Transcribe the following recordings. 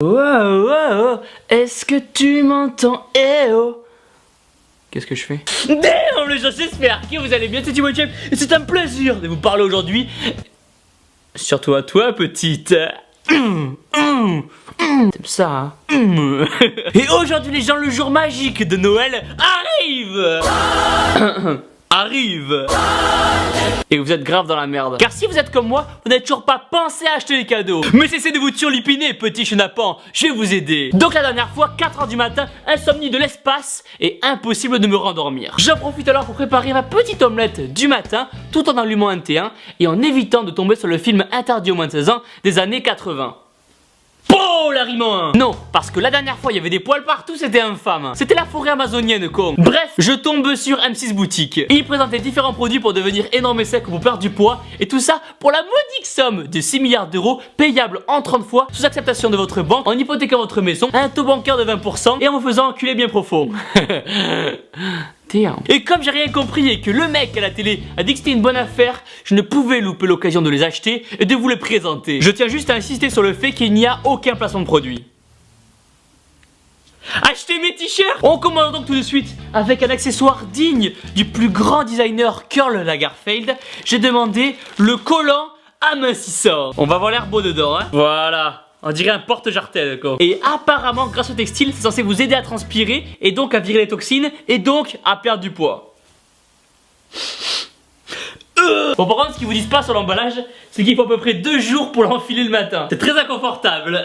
Oh, oh, oh, est-ce que tu m'entends? Eh oh. Qu'est-ce que je fais? Damn les gens, j'espère que vous allez bien, c'est Timo Chef et c'est un plaisir de vous parler aujourd'hui. Surtout à toi, petite. T'aimes ça, hein? Et aujourd'hui les gens, le jour magique de Noël arrive. Arrive. Et vous êtes grave dans la merde. Car si vous êtes comme moi, vous n'avez toujours pas pensé à acheter les cadeaux. Mais cessez de vous turlupiner, petit chenapan, je vais vous aider. Donc la dernière fois, 4h du matin, insomnie de l'espace et impossible de me rendormir. J'en profite alors pour préparer ma petite omelette du matin, tout en allumant un T1 et en évitant de tomber sur le film interdit aux moins de 16 ans des années 80. Oh la riment. Non, parce que la dernière fois il y avait des poils partout, c'était infâme. C'était la forêt amazonienne con. Bref, je tombe sur M6 Boutique. Il présentait différents produits pour devenir énorme et sec ou pour perdre du poids. Et tout ça pour la modique somme de 6 milliards d'euros payable en 30 fois sous acceptation de votre banque, en hypothéquant votre maison, un taux bancaire de 20% et en me faisant enculer bien profond. Et comme j'ai rien compris et que le mec à la télé a dit que c'était une bonne affaire, je ne pouvais louper l'occasion de les acheter et de vous les présenter. Je tiens juste à insister sur le fait qu'il n'y a aucun placement de produit. Achetez mes t-shirts. On commence donc tout de suite avec un accessoire digne du plus grand designer Karl Lagerfeld. J'ai demandé le collant amincissant. On va avoir l'air beau dedans, hein. Voilà. On dirait un porte-jartel quoi. Et apparemment grâce au textile c'est censé vous aider à transpirer et donc à virer les toxines et donc à perdre du poids. Bon par contre ce qu'ils vous disent pas sur l'emballage c'est qu'il faut à peu près 2 jours pour l'enfiler le matin. C'est très inconfortable.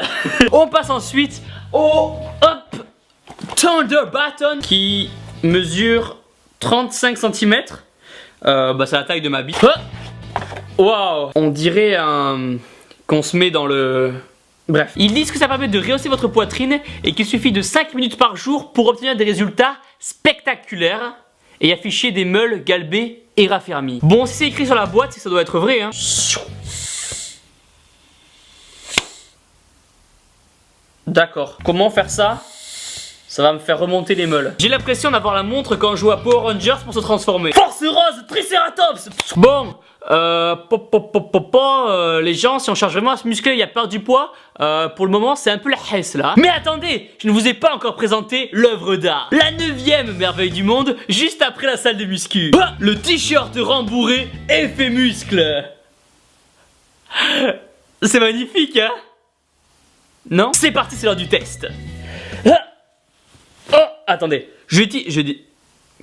On passe ensuite au Thunder Baton qui mesure 35 cm. Bah c'est la taille de ma bite. Waouh. On dirait qu'on se met dans le... Bref, ils disent que ça permet de rehausser votre poitrine et qu'il suffit de 5 minutes par jour pour obtenir des résultats spectaculaires et afficher des meules galbées et raffermies. Bon, si c'est écrit sur la boîte, ça doit être vrai, hein. D'accord. Comment faire ça? Ça va me faire remonter les meules. J'ai l'impression d'avoir la montre quand on joue à Power Rangers pour se transformer. Force Rose Triceratops. Bon, les gens, si on cherche vraiment à se muscler et à perdre du poids, pour le moment c'est un peu la hesse là. Mais attendez, je ne vous ai pas encore présenté l'œuvre d'art. La 9e merveille du monde, juste après la salle de muscu. Le t-shirt rembourré effet muscle. C'est magnifique, hein? Non? C'est parti, c'est l'heure du test. Oh, attendez, je dis...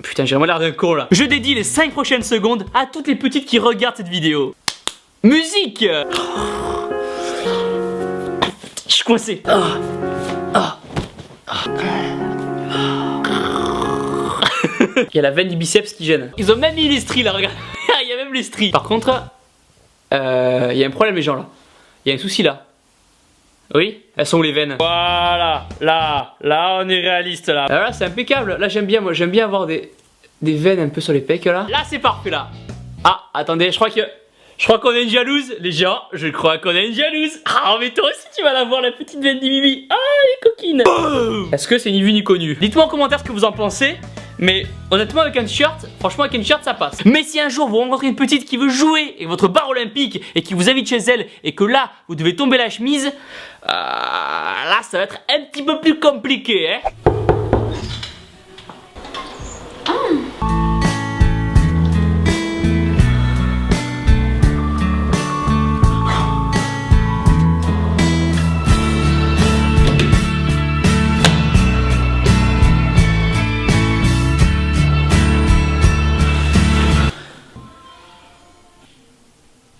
Putain, j'ai vraiment l'air d'un con là. Je dédie les 5 prochaines secondes à toutes les petites qui regardent cette vidéo. Musique. Je suis coincé. Il y a la veine du biceps qui gêne. Ils ont même mis les stries là, regarde. Il y a même les stries. Par contre, il y a un problème les gens là. Il y a un souci là. Oui, elles sont où les veines? Voilà, là on est réaliste là. Alors là c'est impeccable, là j'aime bien, moi j'aime bien avoir des veines un peu sur les pecs là. Là c'est parfait là. Ah, attendez, je crois qu'on est une jalouse, les gens, je crois qu'on est une jalouse. Ah mais toi aussi tu vas la voir la petite veine du Mimi. Ah les coquines. Est-ce que c'est ni vu ni connu? Dites-moi en commentaire ce que vous en pensez. Mais honnêtement avec un t-shirt, franchement avec un t-shirt ça passe. Mais si un jour vous rencontrez une petite qui veut jouer avec votre barre olympique et qui vous invite chez elle et que là vous devez tomber la chemise, là ça va être un petit peu plus compliqué hein.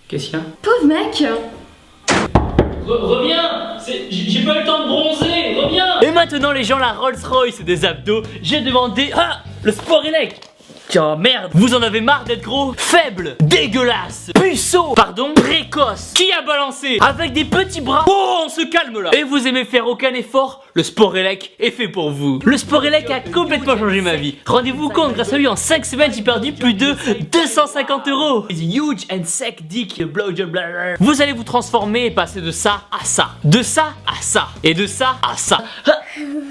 Qu'est-ce qu'il y a? Pauvre mec. Reviens. J'ai pas eu le temps de bronzer. Reviens. Et maintenant les gens, la Rolls Royce des abdos. J'ai demandé le Sport Elec. Oh merde, vous en avez marre d'être gros, faible, dégueulasse, puceau, pardon, précoce. Qui a balancé? Avec des petits bras. Oh, on se calme là. Et vous aimez faire aucun effort? Le Sport Elec est fait pour vous. Le Sport Elec a complètement changé ma vie. Rendez-vous compte, grâce à lui en 5 semaines j'ai perdu plus de 250 €. Huge and sec dick blowjob. Vous allez vous transformer et passer de ça à ça, de ça à ça et de ça à ça.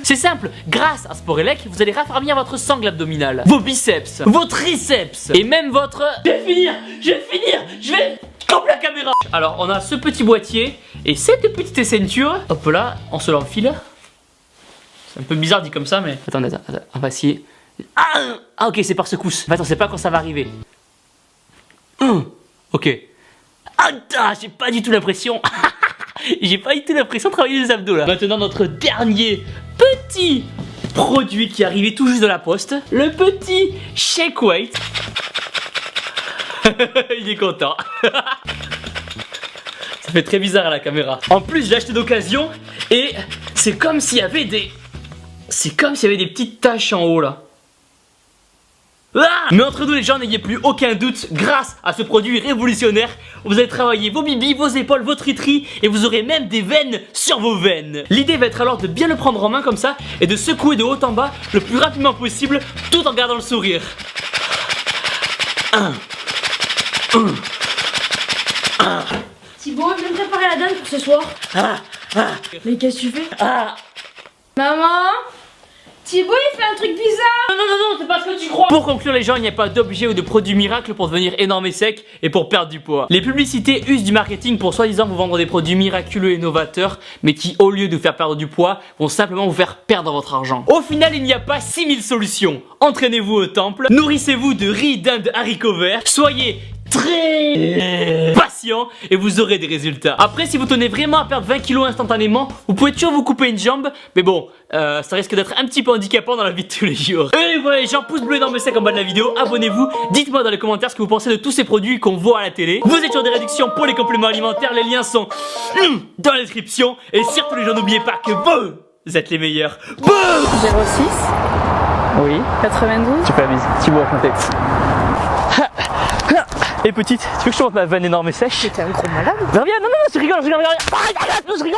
C'est simple, grâce à Sport Elec, vous allez raffermir votre sangle abdominale, vos biceps, vos triceps et même votre... Je vais finir, je vais... Coupe la caméra. Alors on a ce petit boîtier et cette petite ceinture. Hop là, on se l'enfile. C'est un peu bizarre dit comme ça, mais... Attendez, on va essayer. Ah ok, c'est par secousse. Attends, on sait pas quand ça va arriver. Ok. Ah, j'ai pas du tout l'impression. J'ai pas du tout l'impression de travailler les abdos là. Maintenant, notre dernier petit produit qui est arrivé tout juste de la poste. Le petit Shake Weight. Il est content. Ça fait très bizarre à la caméra. En plus, j'ai acheté d'occasion et c'est comme s'il y avait des... C'est comme s'il y avait des petites taches en haut là. Mais entre nous les gens, n'ayez plus aucun doute, grâce à ce produit révolutionnaire, vous allez travailler vos bibis, vos épaules, votre tritri et vous aurez même des veines sur vos veines. L'idée va être alors de bien le prendre en main comme ça et de secouer de haut en bas le plus rapidement possible tout en gardant le sourire. Thibaut, je viens de préparer la dinde pour ce soir. Mais qu'est-ce que tu fais? Maman, Thibaut il fait un truc bizarre. Non, c'est pas ce que tu crois. Pour conclure les gens, il n'y a pas d'objet ou de produit miracle pour devenir énorme et sec et pour perdre du poids. Les publicités usent du marketing pour soi-disant vous vendre des produits miraculeux et novateurs, mais qui au lieu de vous faire perdre du poids, vont simplement vous faire perdre votre argent. Au final, il n'y a pas 6000 solutions. Entraînez-vous au temple, nourrissez-vous de riz, dinde, haricots verts, soyez très patient et vous aurez des résultats. Après, si vous tenez vraiment à perdre 20 kilos instantanément, vous pouvez toujours vous couper une jambe, mais bon, ça risque d'être un petit peu handicapant dans la vie de tous les jours. Et voilà les gens, pouce bleu énorme sec en bas de la vidéo, abonnez-vous, dites-moi dans les commentaires ce que vous pensez de tous ces produits qu'on voit à la télé. Vous êtes sur des réductions pour les compléments alimentaires, les liens sont dans la description. Et surtout les gens, n'oubliez pas que vous êtes les meilleurs. 06 Oui. 92. Tu fais la bise, Thibaut à compter. Et petite, tu veux que je te montre ma veine énorme et sèche? T'es un gros malade. Reviens, non, je rigole, regarde. Je rigole.